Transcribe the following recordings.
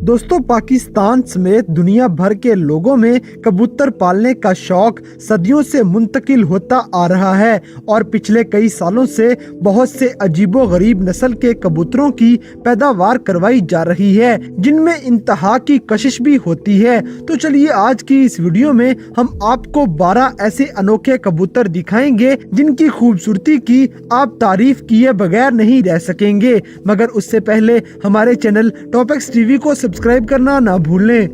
दोस्तों, पाकिस्तान समेत दुनिया भर के लोगों में कबूतर पालने का शौक सदियों से मुंतकिल होता आ रहा है और पिछले कई सालों से बहुत से अजीबोगरीब नस्ल के कबूतरों की पैदावार करवाई जा रही है, जिनमें इंतहा की कशिश भी होती है। तो चलिए आज की इस वीडियो में हम आपको 12 ऐसे अनोखे कबूतर दिखाएंगे जिनकी खूबसूरती की आप तारीफ किए बगैर नहीं रह सकेंगे। मगर उससे पहले हमारे चैनल टॉपिक्स टीवी को सब्सक्राइब करना ना भूलें।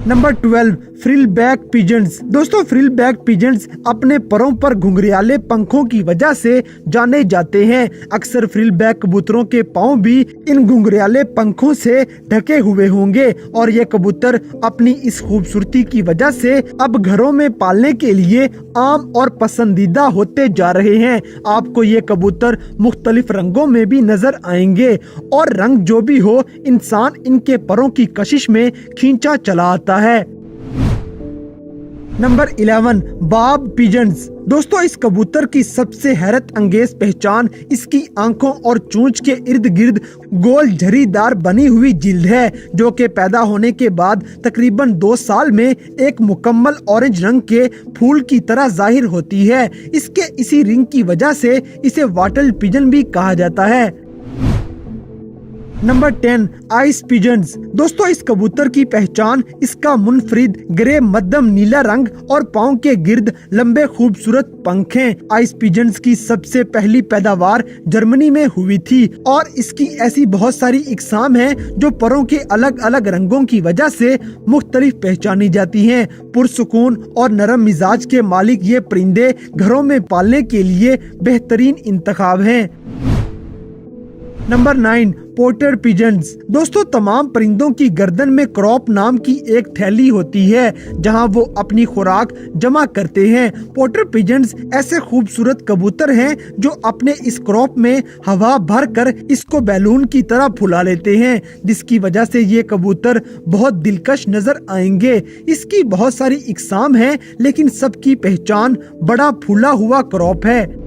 Number 12, frillback pigeons. दोस्तों, फ्रिल बैक पिजन्स अपने परों पर घुंघराले पंखों की वजह से जाने जाते हैं। अक्सर फ्रिल बैक कबूतरों के पांव भी इन घुंघराले पंखों से ढके हुए होंगे और ये कबूतर अपनी इस खूबसूरती की वजह से अब घरों में पालने के लिए आम और पसंदीदा होते जा रहे हैं। आपको ये कबूतर मुख्तलिफ रंगों में भी नजर आएंगे और रंग जो भी हो, इंसान इनके परों की कशिश में खींचा चला आता है। नंबर 11, बाब पिजन्स। दोस्तों, इस कबूतर की सबसे हैरत अंगेज पहचान इसकी आंखों और चोंच के इर्द गिर्द गोल झरीदार बनी हुई जिल्द है, जो कि पैदा होने के बाद तकरीबन 2 साल में एक मुकम्मल ऑरेंज रंग के फूल की तरह जाहिर होती है। इसके इसी रिंग की वजह से इसे वाटल पिजन भी कहा जाता है। Number 10, ice pigeons. दोस्तों, इस कबूतर की पहचान इसका मुनफरिद ग्रे मध्यम नीला रंग और पांव के गिर्द लंबे खूबसूरत पंख हैं। आइस पिजन्स की सबसे पहली पैदावार जर्मनी में हुई थी और इसकी ऐसी बहुत सारी इकसाम हैं जो परों के अलग अलग रंगों की वजह से मुख्तलिफ पहचानी जाती हैं। पुरसुकून और नरम मिजाज के मालिक ये परिंदे घरों में पालने के लिए बेहतरीन इंतखाब हैं। Number 9, porter pigeons. दोस्तों, तमाम परिंदों की गर्दन में क्रॉप नाम की एक थैली होती है जहां वो अपनी खुराक जमा करते हैं। पोर्टर पिजन्स ऐसे खूबसूरत कबूतर हैं जो अपने इस क्रॉप में हवा भर कर इसको बैलून की तरह फुला लेते हैं, जिसकी वजह से ये कबूतर बहुत दिलकश नजर आएंगे। इसकी बहुत सारी इकसाम हैं, लेकिन सबकी पहचान बड़ा फूला हुआ क्रॉप है।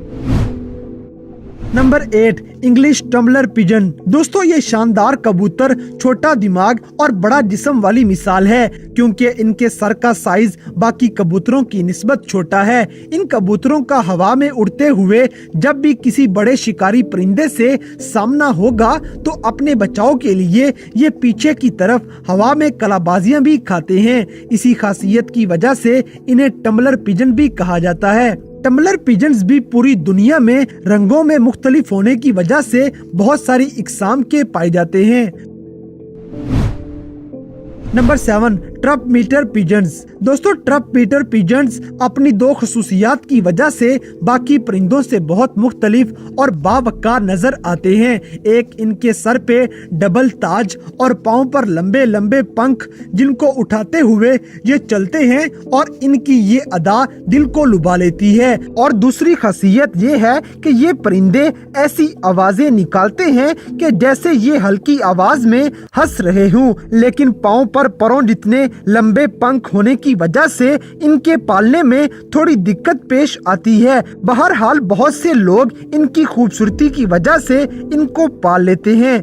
Number 8, English tumbler pigeon. दोस्तों, ये शानदार कबूतर छोटा दिमाग और बड़ा जिस्म वाली मिसाल है, क्योंकि इनके सर का साइज बाकी कबूतरों की निस्बत छोटा है। इन कबूतरों का हवा में उड़ते हुए जब भी किसी बड़े शिकारी परिंदे से सामना होगा तो अपने बचाव के लिए ये पीछे की तरफ हवा में कलाबाजियां भी खाते हैं। इसी खासियत की वजह से इन्हें टम्बलर पिजन भी कहा जाता है। टम्बलर पिजन्स भी पूरी दुनिया में रंगों में मुख्तलिफ होने की वजह से बहुत सारी इकसाम के पाए जाते हैं। Number 7, trumpeter pigeons. दोस्तों, ट्रप मीटर पिजन्स अपनी 2 खसूसियात की वजह से बाकी परिंदों से बहुत मुख्तलिफ और बावकार नजर आते हैं। एक, इनके सर पे डबल ताज और पाँव पर लंबे लंबे पंख जिनको उठाते हुए ये चलते हैं और इनकी ये अदा दिल को लुभा लेती है। और दूसरी खासियत ये है कि ये परिंदे ऐसी आवाजें निकालते हैं कि जैसे ये हल्की आवाज में हंस रहे हों, लेकिन पाँव पर परों जितने लंबे पंख होने की वजह से इनके पालने में थोड़ी दिक्कत पेश आती है। बहरहाल बहुत से लोग इनकी खूबसूरती की वजह से इनको पाल लेते हैं।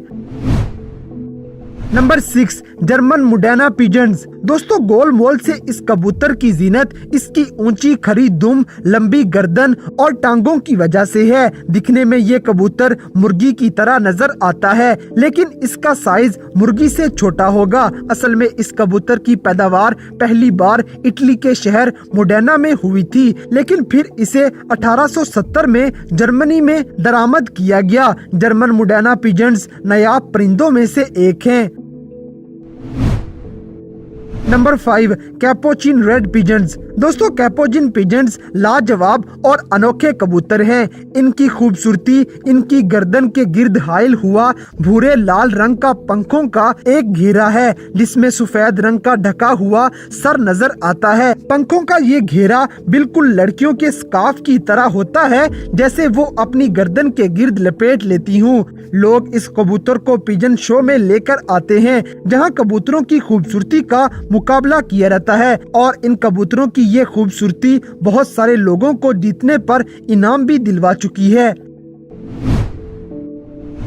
Number 6, German Modena pigeons. दोस्तों, गोल मोल से इस कबूतर की जीनत इसकी ऊंची खरी दुम, लंबी गर्दन और टांगों की वजह से है। दिखने में ये कबूतर मुर्गी की तरह नजर आता है, लेकिन इसका साइज मुर्गी से छोटा होगा। असल में इस कबूतर की पैदावार पहली बार इटली के शहर मुडैना में हुई थी, लेकिन फिर इसे 1870 में जर्मनी में दरामद किया गया। जर्मन मुडैना पिजन्स नायाब परिंदों में से एक हैं। Number 5, Capuchine red pigeons. दोस्तों, कैपोचिन पिजन्स लाजवाब और अनोखे कबूतर हैं। इनकी खूबसूरती इनकी गर्दन के गिर्द हाइल हुआ भूरे लाल रंग का पंखों का एक घेरा है, जिसमें सफेद रंग का ढका हुआ सर नजर आता है। पंखों का ये घेरा बिल्कुल लड़कियों के स्कार्फ की तरह होता है, जैसे वो अपनी गर्दन के गिर्द लपेट लेती हूँ। लोग इस कबूतर को पिजन शो में लेकर आते हैं, जहाँ कबूतरों की खूबसूरती का मुकाबला किया रहता है और इन कबूतरों की ये खूबसूरती बहुत सारे लोगों को जीतने पर इनाम भी दिलवा चुकी है।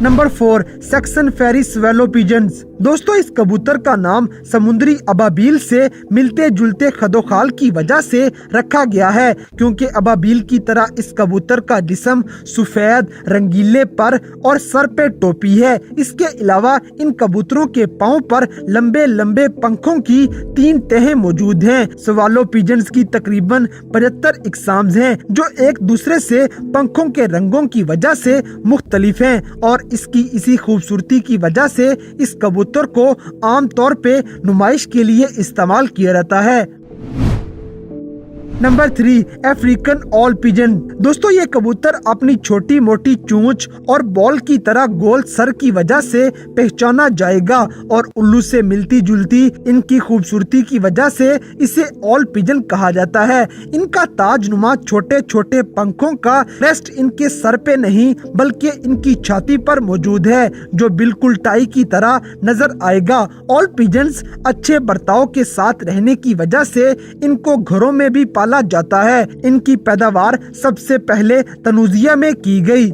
नंबर 4 सेक्शन फेरी स्वेलो पिजन्स। दोस्तों इस कबूतर का नाम समुद्री अबाबील से मिलते जुलते खदोखाल की वजह से रखा गया है, क्योंकि अबाबील की तरह इस कबूतर का जिस्म सफेद रंगीले पर और सर पे टोपी है। इसके अलावा इन कबूतरों के पाँव पर लंबे लंबे पंखों की 3 तहें मौजूद हैं। स्वेलो पिजन्स की तकरीबन 75 इकसाम्स हैं, जो एक दूसरे से पंखों के रंगों की वजह से मुख्तलिफ हैं, और इसकी इसी खूबसूरती की वजह से इस कबूतर को आम तौर पे नुमाइश के लिए इस्तेमाल किया जाता है। Number 3 African all pigeon. दोस्तों ये कबूतर अपनी छोटी मोटी चोंच और बॉल की तरह गोल सर की वजह से पहचाना जाएगा, और उल्लू से मिलती जुलती इनकी खूबसूरती की वजह से इसे ऑल पिजन कहा जाता है। इनका ताजनुमा छोटे छोटे पंखों का रेस्ट इनके सर पे नहीं बल्कि इनकी छाती पर मौजूद है, जो बिल्कुल टाई की तरह नजर आएगा। ऑल पिजन्स अच्छे बर्ताव के साथ रहने की वजह से इनको घरों में भी पाला जाता है। इनकी पैदावार सबसे पहले तनुजिया में की गई।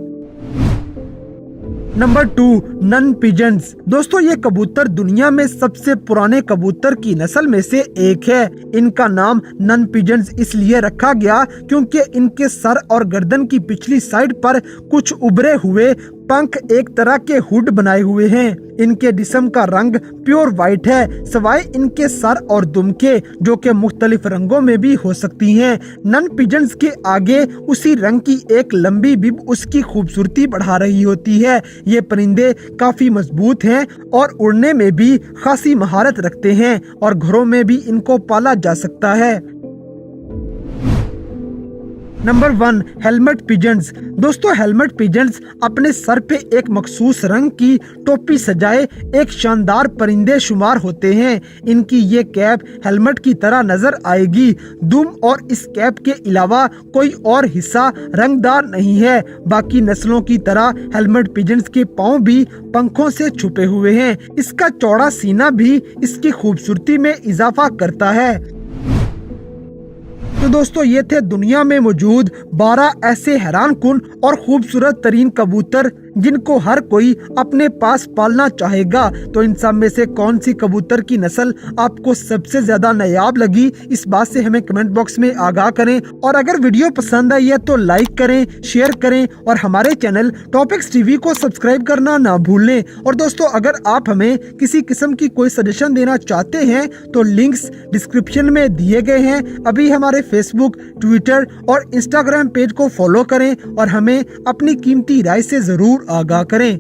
Number 2 nun pigeons. दोस्तों ये कबूतर दुनिया में सबसे पुराने कबूतर की नस्ल में से एक है। इनका नाम नन पिजन्स इसलिए रखा गया क्योंकि इनके सर और गर्दन की पिछली साइड पर कुछ उभरे हुए पंख एक तरह के हुड बनाए हुए हैं। इनके जिस्म का रंग प्योर व्हाइट है, सिवाय इनके सर और दुम के, जो कि मुख्तलिफ रंगों में भी हो सकती हैं। नन पिजन्स के आगे उसी रंग की एक लंबी बिब उसकी खूबसूरती बढ़ा रही होती है। ये परिंदे काफी मजबूत हैं और उड़ने में भी खासी महारत रखते हैं, और घरों में भी इनको पाला जा सकता है। Number 1 helmet pigeons. दोस्तों हेलमेट पिजन्स अपने सर पे एक मखसूस रंग की टोपी सजाए एक शानदार परिंदे शुमार होते हैं। इनकी ये कैप हेलमेट की तरह नजर आएगी। दुम और इस कैप के अलावा कोई और हिस्सा रंगदार नहीं है। बाकी नस्लों की तरह हेलमेट पिजन्स के पाँव भी पंखों से छुपे हुए हैं। इसका चौड़ा सीना भी इसकी खूबसूरती में इजाफा करता है। तो दोस्तों ये थे दुनिया में मौजूद 12 ऐसे हैरानकुन और खूबसूरत तरीन कबूतर जिनको हर कोई अपने पास पालना चाहेगा। तो इन सब में से कौन सी कबूतर की नस्ल आपको सबसे ज्यादा नायाब लगी, इस बात से हमें कमेंट बॉक्स में आगाह करें। और अगर वीडियो पसंद आई है तो लाइक करें, शेयर करें, और हमारे चैनल टॉपिक्स टीवी को सब्सक्राइब करना ना भूलें। और दोस्तों अगर आप हमें किसी किस्म की कोई सजेशन देना चाहते हैं तो लिंक्स डिस्क्रिप्शन में दिए गए हैं। अभी हमारे फेसबुक, ट्विटर और इंस्टाग्राम पेज को फॉलो करें और हमें अपनी कीमती राय से जरूर आगाह करें।